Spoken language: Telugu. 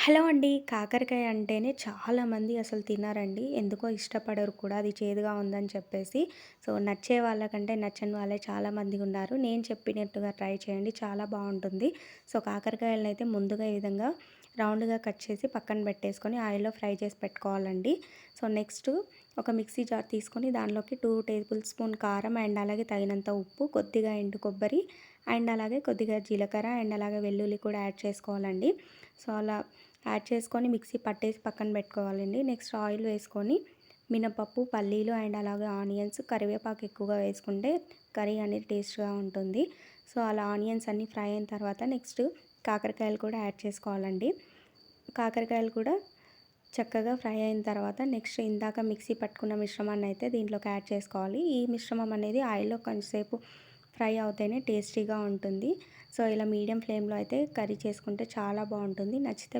హలో అండి. కాకరకాయ అంటేనే చాలామంది అసలు తినరండి. ఎందుకో ఇష్టపడరు కూడా అది చేదుగా ఉందని చెప్పేసి. సో, నచ్చే వాళ్ళకంటే నచ్చని వాళ్ళే చాలామంది ఉన్నారు. నేను చెప్పినట్టుగా ట్రై చేయండి. చాలా బావుంటుంది. సో, కాకరకాయలనైతే ముందుగా ఈ విధంగా రౌండ్‌గా కట్ చేసి పక్కన పెట్టేసుకొని ఆయిల్‌లో ఫ్రై చేసి పెట్టుకోవాలండి. సో, నెక్స్ట్ ఒక మిక్సీ జార్ తీసుకొని దానిలోకి 2 టేబుల్ స్పూన్ కారం అండ్ అలాగే తగినంత ఉప్పు, కొద్దిగా ఎండు కొబ్బరి అండ్ అలాగే కొద్దిగా జీలకర్ర అండ్ అలాగే వెల్లుల్లి కూడా యాడ్ చేసుకోవాలండి. సో, అలా యాడ్ చేసుకొని మిక్సీ పట్టేసి పక్కన పెట్టుకోవాలండి. నెక్స్ట్ ఆయిల్ వేసుకొని మినపప్పు, పల్లీలు అండ్ అలాగే ఆనియన్స్, కరివేపాకు ఎక్కువగా వేసుకుంటే కర్రీ అనేది టేస్ట్‌గా ఉంటుంది. సో, అలా ఆనియన్స్ అన్నీ ఫ్రై అయిన తర్వాత నెక్స్ట్ కాకరకాయలు కూడా యాడ్ చేసుకోవాలండి. కాకరకాయలు కూడా చక్కగా ఫ్రై అయిన తర్వాత నెక్స్ట్ ఇందాక మిక్సీ పట్టుకున్న మిశ్రమాన్ని అయితే దీంట్లోకి యాడ్ చేసుకోవాలి. ఈ మిశ్రమం అనేది ఆయిల్‌లో కొంచెంసేపు ఫ్రై అవుతేనే టేస్టీగా ఉంటుంది. సో, ఇలా మీడియం ఫ్లేమ్‌లో అయితే కర్రీ చేసుకుంటే చాలా బావుంటుంది. నచ్చితే